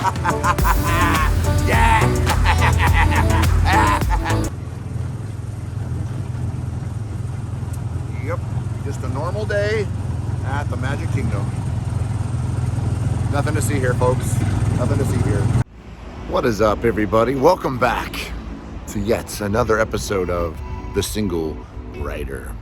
Yeah! Yep, just a normal day at the Magic Kingdom. Nothing to see here, folks. Nothing to see here. What is up, everybody? Welcome back to yet another episode of The Single Rider.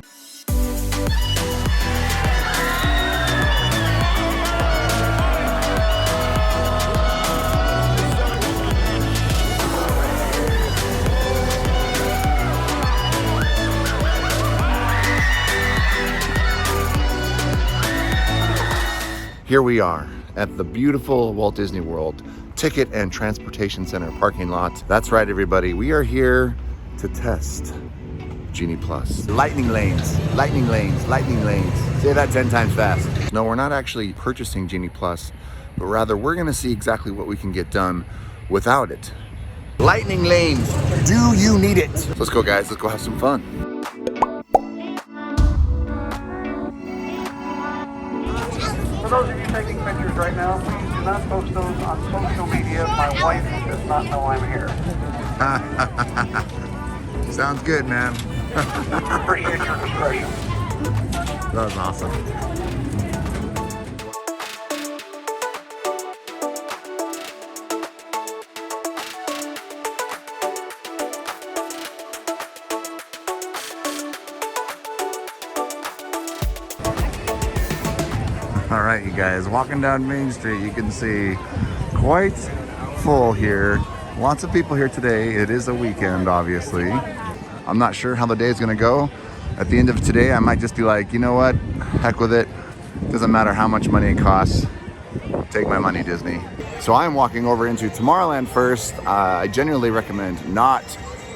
Here we are at the beautiful Walt Disney World Ticket and Transportation Center parking lot. That's right, everybody. We are here to test Genie Plus. Lightning lanes, lightning lanes, lightning lanes. Say that 10 times fast. No, we're not actually purchasing Genie Plus, but rather we're gonna see exactly what we can get done without it. Lightning lanes, do you need it? Let's go, guys, let's go have some fun. For those of you taking pictures right now, please do not post those on social media. My wife does not know I'm here. Sounds good, man. Appreciate your discretion. That was awesome. All right, you guys, walking down Main Street, you can see quite full here. Lots of people here today. It is a weekend, obviously. I'm not sure how the day is gonna go. At the end of today, I might just be like, you know what? Heck with it. Doesn't matter how much money it costs. Take my money, Disney. So I'm walking over into Tomorrowland first. I generally recommend not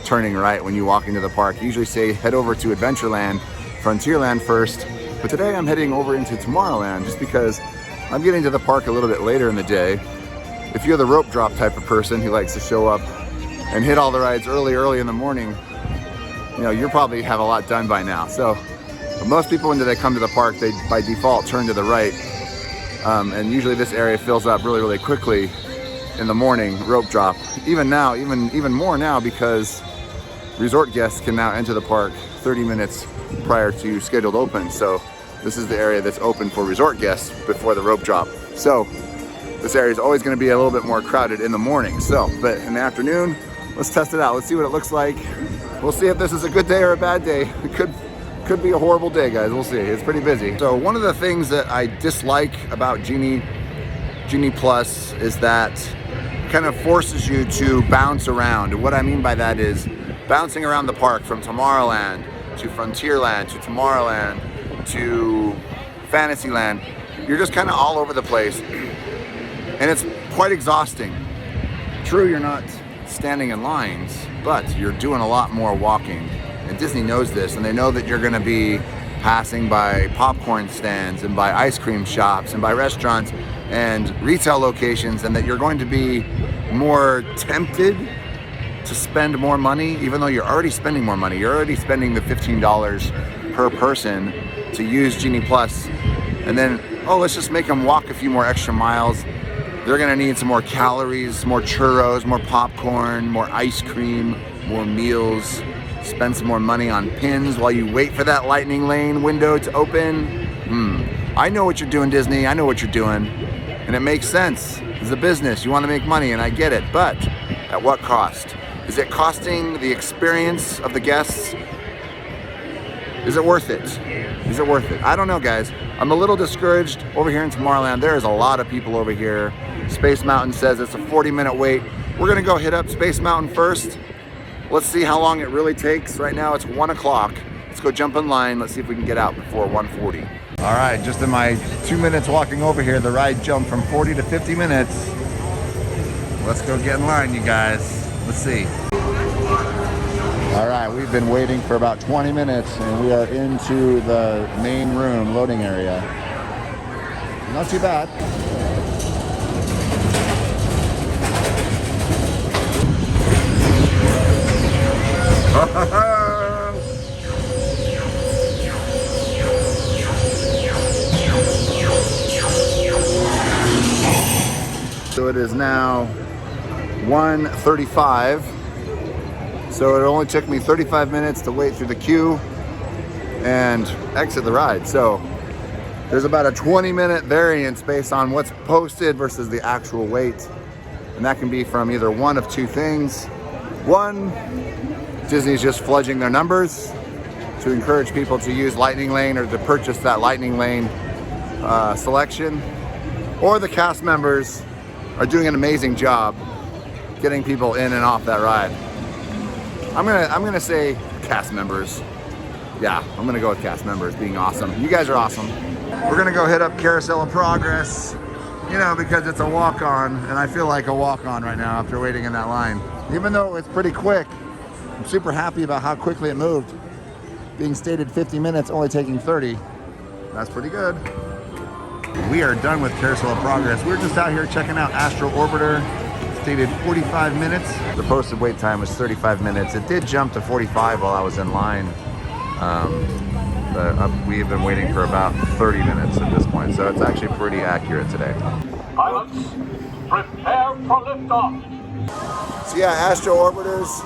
turning right when you walk into the park. Usually say head over to Adventureland, Frontierland first. But today I'm heading over into Tomorrowland just because I'm getting to the park a little bit later in the day. If you're the rope drop type of person who likes to show up and hit all the rides early in the morning, you know, you probably have a lot done by now. So most people, when they come to the park, they by default turn to the right. And usually this area fills up really quickly in the morning, rope drop. Even now, even more now, because resort guests can now enter the park 30 minutes prior to scheduled open. So this is the area that's open for resort guests before the rope drop. So this area is always going to be a little bit more crowded in the morning. So, but in the afternoon, let's test it out. Let's see what it looks like. We'll see if this is a good day or a bad day. It could be a horrible day, guys. We'll see. It's pretty busy. So one of the things that I dislike about Genie Plus is that it kind of forces you to bounce around. And what I mean by that is bouncing around the park from Tomorrowland to Frontierland to Tomorrowland to Fantasyland. You're just kind of all over the place. And it's quite exhausting. True, you're not standing in lines, but you're doing a lot more walking. And Disney knows this, and they know that you're gonna be passing by popcorn stands and by ice cream shops and by restaurants and retail locations, and that you're going to be more tempted to spend more money, even though you're already spending more money. You're already spending the $15 per person to use Genie Plus. And then, oh, let's just make them walk a few more extra miles. They're gonna need some more calories, more churros, more popcorn, more ice cream, more meals, spend some more money on pins while you wait for that lightning lane window to open. I know what you're doing, Disney. I know what you're doing. And it makes sense. It's a business, you wanna make money, and I get it, but at what cost? Is it costing the experience of the guests? Is it worth it? Is it worth it? I don't know, guys. I'm a little discouraged over here in Tomorrowland. There is a lot of people over here. Space Mountain says it's a 40-minute wait. We're gonna go hit up Space Mountain first. Let's see how long it really takes. Right now it's 1 o'clock. Let's go jump in line. Let's see if we can get out before 1:40. All right, just in my 2 minutes walking over here, the ride jumped from 40 to 50 minutes. Let's go get in line, you guys. Let's see. All right, we've been waiting for about 20 minutes and we are into the main room loading area. Not too bad. So it is now 1:35. So it only took me 35 minutes to wait through the queue and exit the ride. So there's about a 20-minute variance based on what's posted versus the actual wait. And that can be from either one of two things. One, Disney's just fudging their numbers to encourage people to use Lightning Lane or to purchase that Lightning Lane selection. Or the cast members are doing an amazing job getting people in and off that ride. I'm gonna say cast members. Yeah, I'm gonna go with cast members being awesome. You guys are awesome. We're gonna go hit up Carousel of Progress, you know, because it's a walk-on, and I feel like a walk-on right now after waiting in that line. Even though it's pretty quick, I'm super happy about how quickly it moved. Being stated 50 minutes, only taking 30. That's pretty good. We are done with Carousel of Progress. We're just out here checking out Astro Orbiter. Stated 45 minutes. The posted wait time was 35 minutes. It did jump to 45 while I was in line. But we have been waiting for about 30 minutes at this point, so it's actually pretty accurate today. Pilots, prepare for liftoff. So yeah, Astro Orbiter's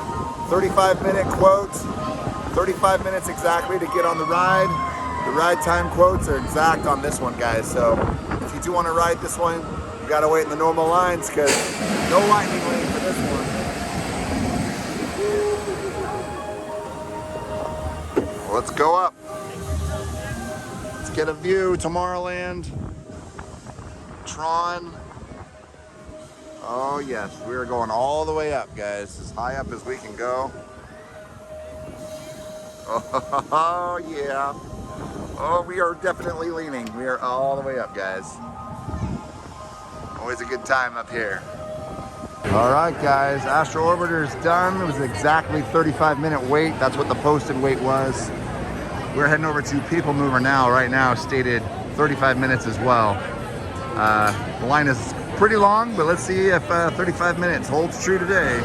35-minute quote, 35 minutes exactly to get on the ride. The ride time quotes are exact on this one, guys. So if you do want to ride this one, you gotta wait in the normal lines because no Lightning Lane for this one. Let's go up. Let's get a view. Tomorrowland, Tron. Oh yes, we are going all the way up, guys. As high up as we can go. Oh yeah. Oh, we are definitely leaning. We are all the way up, guys. Always a good time up here. All right, guys, Astro Orbiter is done. It was exactly 35-minute wait. That's what the posted wait was. We're heading over to People Mover now. Right now, stated 35 minutes as well. The line is pretty long, but let's see if 35 minutes holds true today.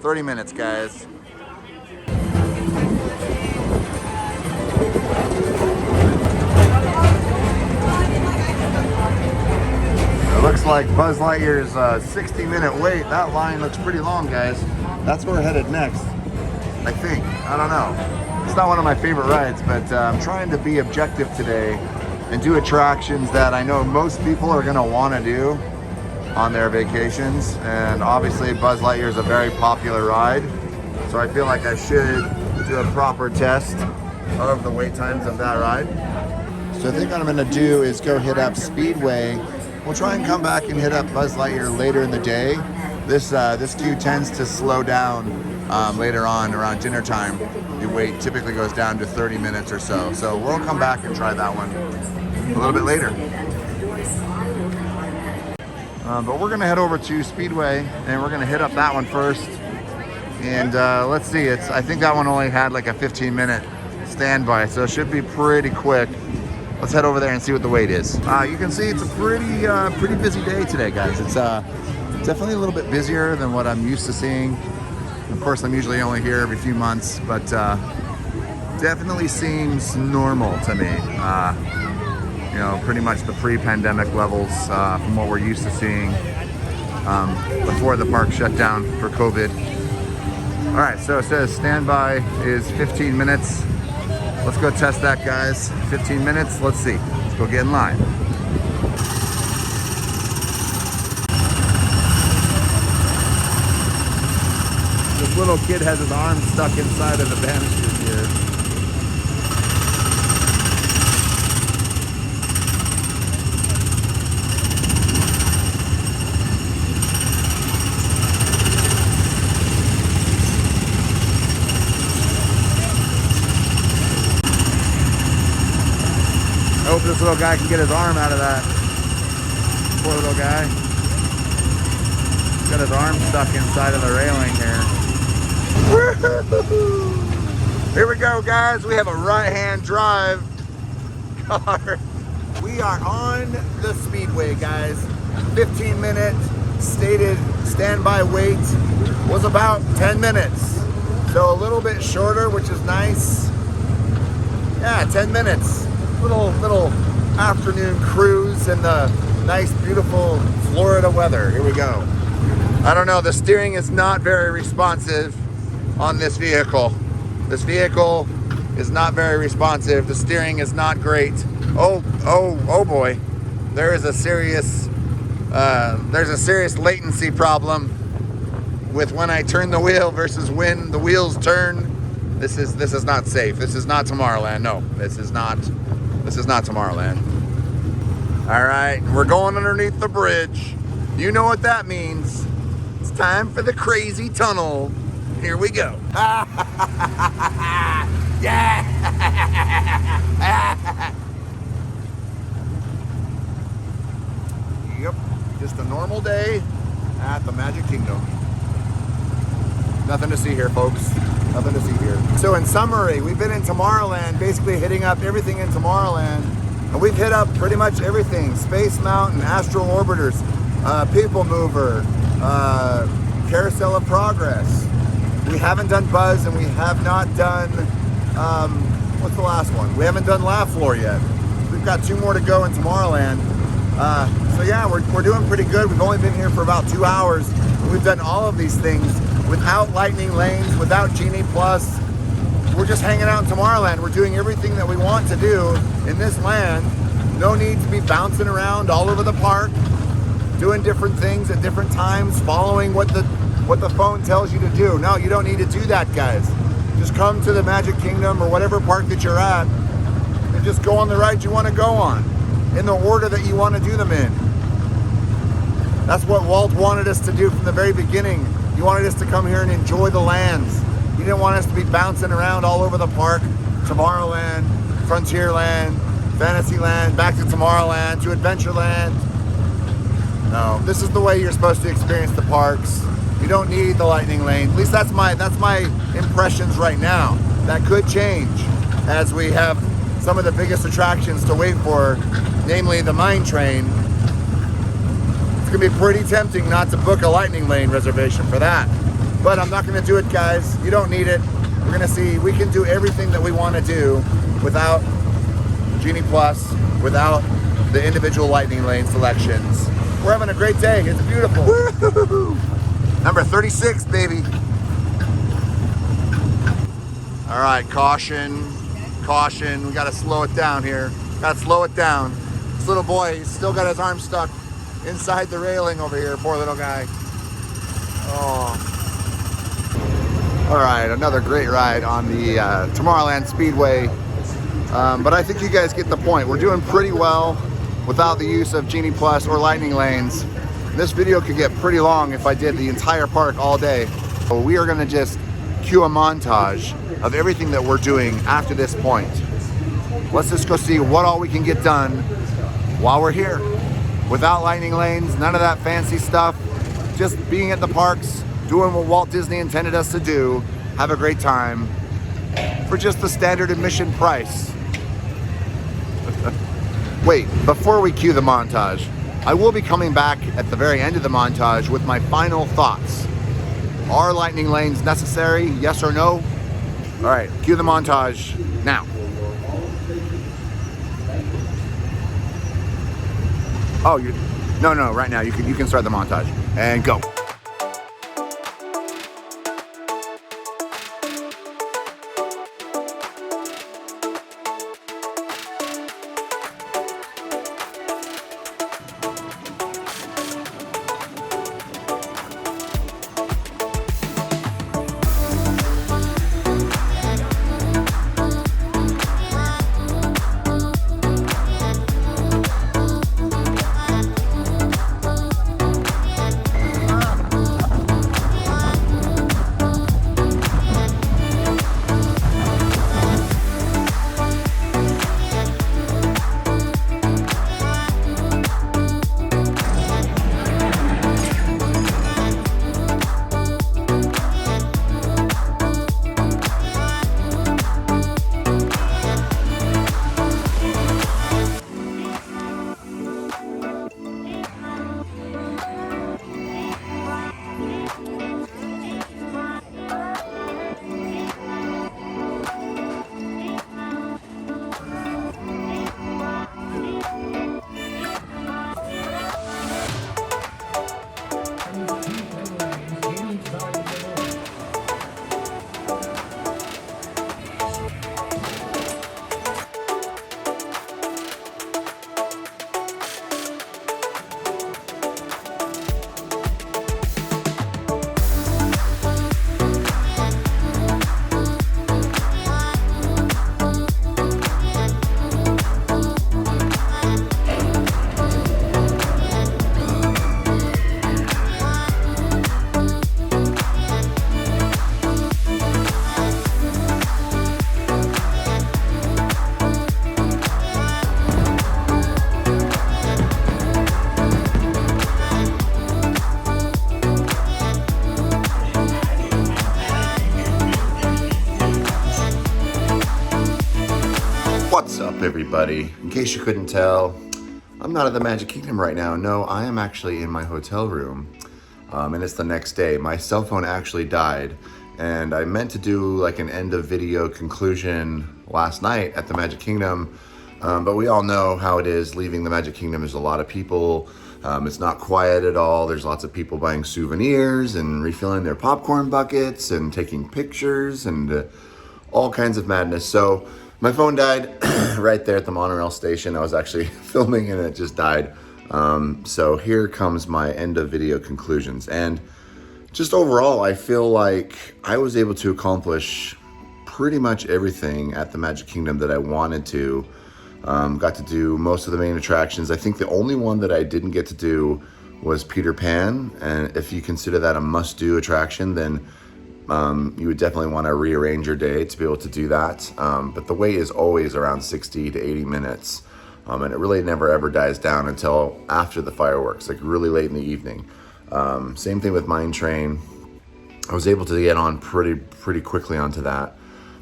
30 minutes, guys. It looks like Buzz Lightyear's 60-minute wait. That line looks pretty long, guys. That's where we're headed next, I think. I don't know. It's not one of my favorite rides, but I'm trying to be objective today and do attractions that I know most people are going to want to do on their vacations. And obviously Buzz Lightyear is a very popular ride, so I feel like I should do a proper test of the wait times of that ride. So I think what I'm going to do is go hit up Speedway. We'll try and come back and hit up Buzz Lightyear later in the day. This queue tends to slow down later on around dinner time. The wait typically goes down to 30 minutes or so. So we'll come back and try that one a little bit later. But we're gonna head over to Speedway and we're gonna hit up that one first. And let's see, I think that one only had like a 15-minute standby, so it should be pretty quick. Let's head over there and see what the wait is. You can see it's a pretty busy day today, guys. It's definitely a little bit busier than what I'm used to seeing. Of course, I'm usually only here every few months, but definitely seems normal to me. You know, pretty much the pre-pandemic levels from what we're used to seeing before the park shut down for COVID. All right, so it says standby is 15 minutes. Let's go test that, guys. 15 minutes, let's see. Let's go get in line. This little kid has his arm stuck inside of the banisters here. I hope this little guy can get his arm out of that. Poor little guy. He's got his arm stuck inside of the railing here. Here we go, guys. We have a right-hand drive car. We are on the Speedway, guys. 15-minute stated standby wait was about 10 minutes. So a little bit shorter, which is nice. Yeah, 10 minutes. Little afternoon cruise in the nice, beautiful Florida weather. Here we go. I don't know, the steering is not very responsive on this vehicle. This vehicle is not very responsive. The steering is not great. Oh boy. There's a serious latency problem with when I turn the wheel versus when the wheels turn. This is not safe. This is not Tomorrowland. No, this is not Tomorrowland. All right, we're going underneath the bridge. You know what that means. It's time for the crazy tunnel. Here we go. Yeah. Yep, just a normal day at the Magic Kingdom. Nothing to see here, folks. Nothing to see here. So in summary, we've been in Tomorrowland, basically hitting up everything in Tomorrowland. And we've hit up pretty much everything. Space Mountain, Astral Orbiters, People Mover, Carousel of Progress. We haven't done Buzz, and we have not done, what's the last one? We haven't done Laugh Floor yet. We've got 2 more to go in Tomorrowland. So yeah, we're doing pretty good. We've only been here for about 2 hours. And we've done all of these things without lightning lanes, without Genie Plus. We're just hanging out in Tomorrowland. We're doing everything that we want to do in this land. No need to be bouncing around all over the park, doing different things at different times, following what the phone tells you to do. No, you don't need to do that, guys. Just come to the Magic Kingdom or whatever park that you're at and just go on the rides you want to go on in the order that you want to do them in. That's what Walt wanted us to do from the very beginning. He wanted us to come here and enjoy the lands. He didn't want us to be bouncing around all over the park. Tomorrowland, Frontierland, Fantasyland, back to Tomorrowland, to Adventureland. No, this is the way you're supposed to experience the parks. You don't need the lightning lane. At least that's my impressions right now. That could change as we have some of the biggest attractions to wait for, namely the mine train. It's gonna be pretty tempting not to book a lightning lane reservation for that. But I'm not gonna do it, guys. You don't need it. We're gonna see, we can do everything that we wanna do without Genie Plus, without the individual lightning lane selections. We're having a great day. It's beautiful. Woo-hoo-hoo. Number 36, baby. All right, caution, caution. We gotta slow it down here. Gotta slow it down. This little boy, he's still got his arm stuck inside the railing over here. Poor little guy. Oh. All right, another great ride on the Tomorrowland Speedway. But I think you guys get the point. We're doing pretty well without the use of Genie Plus or lightning lanes. This video could get pretty long if I did the entire park all day. So we are gonna just cue a montage of everything that we're doing after this point. Let's just go see what all we can get done while we're here. Without lightning lanes, none of that fancy stuff. Just being at the parks, doing what Walt Disney intended us to do, have a great time for just the standard admission price. Wait, before we cue the montage, I will be coming back at the very end of the montage with my final thoughts. Are lightning lanes necessary? Yes or no? All right, cue the montage now. Oh, no, right now. You can start the montage and go. up, everybody? In case you couldn't tell, I'm not at the Magic Kingdom right now. No, I am actually in my hotel room, and it's the next day. My cell phone actually died, and I meant to do like an end of video conclusion last night at the Magic Kingdom, but we all know how it is leaving the Magic Kingdom. There's a lot of people. It's not quiet at all. There's lots of people buying souvenirs and refilling their popcorn buckets and taking pictures and all kinds of madness. So my phone died right there at the monorail station. I was actually filming and it just died. So here comes my end of video conclusions. And just overall, I feel like I was able to accomplish pretty much everything at the Magic Kingdom that I wanted to. Got to do most of the main attractions. I think the only one that I didn't get to do was Peter Pan. And if you consider that a must-do attraction, then you would definitely want to rearrange your day to be able to do that. But the wait is always around 60 to 80 minutes. And it really never ever dies down until after the fireworks, like really late in the evening. Same thing with Mine Train. I was able to get on pretty quickly onto that.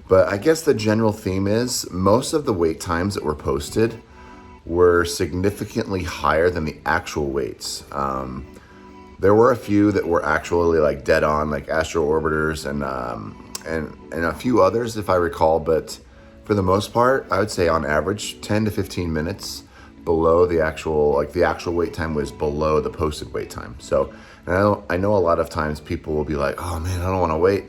But I guess the general theme is most of the wait times that were posted were significantly higher than the actual waits. There were a few that were actually like dead on, like Astro Orbiters and a few others, if I recall. But for the most part, I would say on average 10 to 15 minutes below the actual wait time was below the posted wait time. So, and I know a lot of times people will be like, oh man, I don't want to wait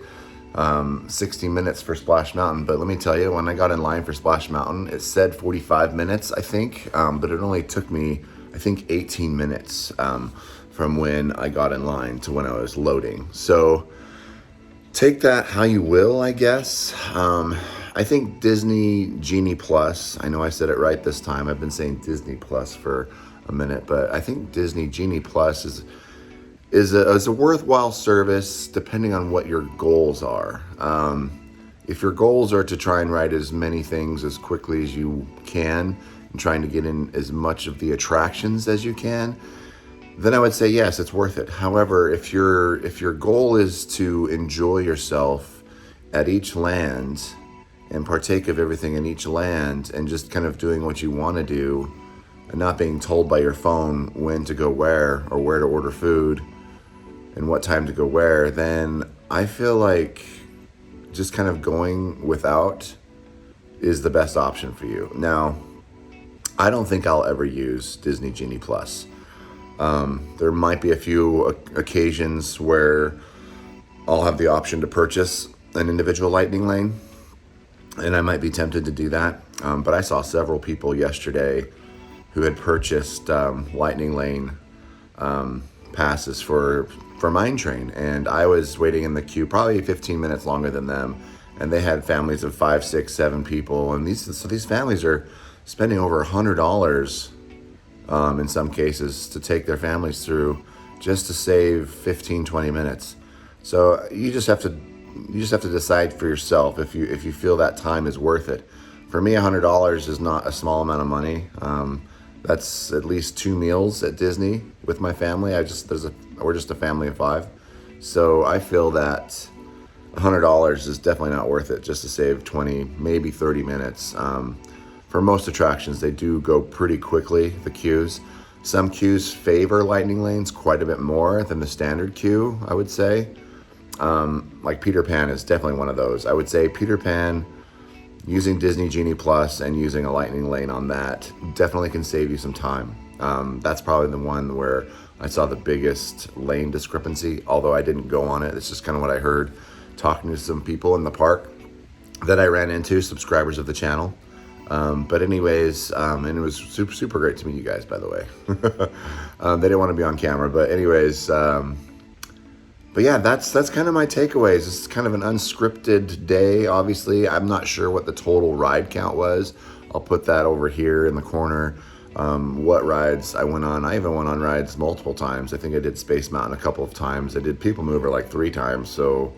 60 minutes for Splash Mountain. But let me tell you, when I got in line for Splash Mountain, it said 45 minutes, I think, but it only took me, I think, 18 minutes from when I got in line to when I was loading. So take that how you will, I guess. I think Disney Genie Plus, I know I said it right this time. I've been saying Disney Plus for a minute, but I think Disney Genie Plus is a worthwhile service depending on what your goals are. If your goals are to try and ride as many things as quickly as you can and trying to get in as much of the attractions as you can, then I would say yes, it's worth it. However, if your goal is to enjoy yourself at each land and partake of everything in each land and just kind of doing what you want to do and not being told by your phone when to go where or where to order food and what time to go where, then I feel like just kind of going without is the best option for you. Now, I don't think I'll ever use Disney Genie Plus. There might be a few occasions where I'll have the option to purchase an individual Lightning Lane, and I might be tempted to do that. But I saw several people yesterday who had purchased Lightning Lane passes for Mine Train, and I was waiting in the queue probably 15 minutes longer than them, and they had families of 5, 6, 7 people, and these families are spending over $100 in some cases to take their families through just to save 15, 20 minutes. So you just have to decide for yourself if you feel that time is worth it. For me, $100 is not a small amount of money. That's at least 2 meals at Disney with my family. We're just a family of 5. So I feel that $100 is definitely not worth it just to save 20, maybe 30 minutes. For most attractions, they do go pretty quickly, the queues. Some queues favor Lightning Lanes quite a bit more than the standard queue, I would say. Like Peter Pan is definitely one of those. I would say Peter Pan, using Disney Genie Plus and using a Lightning Lane on that definitely can save you some time. That's probably the one where I saw the biggest lane discrepancy, although I didn't go on it. It's just kind of what I heard talking to some people in the park that I ran into, subscribers of the channel. But anyways, and it was super, super great to meet you guys, by the way. They didn't want to be on camera, but anyways, but yeah, that's kind of my takeaways. It's kind of an unscripted day, obviously. I'm not sure what the total ride count was. I'll put that over here in the corner. What rides I went on. I even went on rides multiple times. I think I did Space Mountain a couple of times. I did People Mover like 3 times. So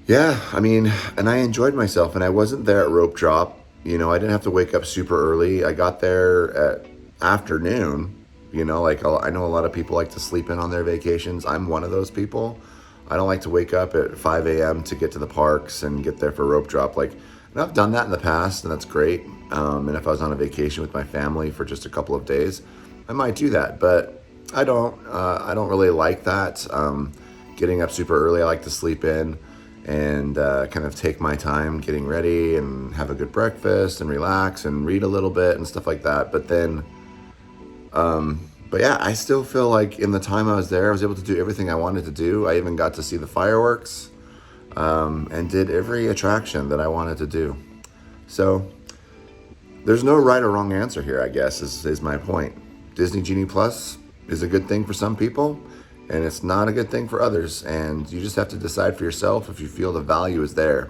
yeah, I mean, and I enjoyed myself, and I wasn't there at rope drop. You know, I didn't have to wake up super early. I got there at afternoon. You know, like I know a lot of people like to sleep in on their vacations. I'm one of those people. I don't like to wake up at 5 a.m. to get to the parks and get there for rope drop. Like And I've done that in the past, and that's great. And if I was on a vacation with my family for just a couple of days, I might do that. But I don't. I don't really like that. Getting up super early, I like to sleep in and kind of take my time getting ready and have a good breakfast and relax and read a little bit and stuff like that. But then, but yeah, I still feel like in the time I was there, I was able to do everything I wanted to do. I even got to see the fireworks and did every attraction that I wanted to do. So there's no right or wrong answer here, I guess, is my point. Disney Genie Plus is a good thing for some people, and it's not a good thing for others. And you just have to decide for yourself if you feel the value is there.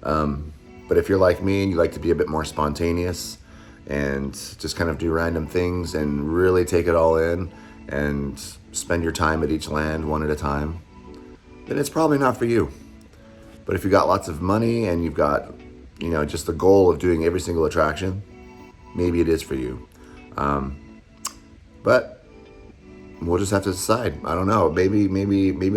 But if you're like me and you like to be a bit more spontaneous and just kind of do random things and really take it all in and spend your time at each land one at a time, then it's probably not for you. But if you got lots of money and you've got, just the goal of doing every single attraction, maybe it is for you. But we'll just have to decide. I don't know. Maybe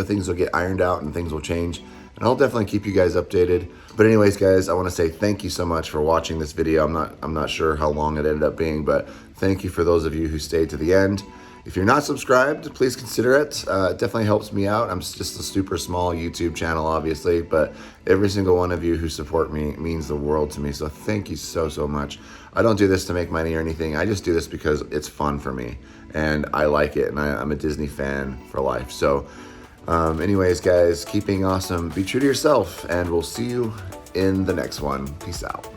things will get ironed out and things will change. And I'll definitely keep you guys updated. But anyways, guys, I want to say thank you so much for watching this video. I'm not sure how long it ended up being, but thank you for those of you who stayed to the end. If you're not subscribed, please consider it. It definitely helps me out. I'm just a super small YouTube channel, obviously, but every single one of you who support me means the world to me. So thank you so, so much. I don't do this to make money or anything. I just do this because it's fun for me and I like it. And I'm a Disney fan for life. So anyways, guys, keep being awesome. Be true to yourself and we'll see you in the next one. Peace out.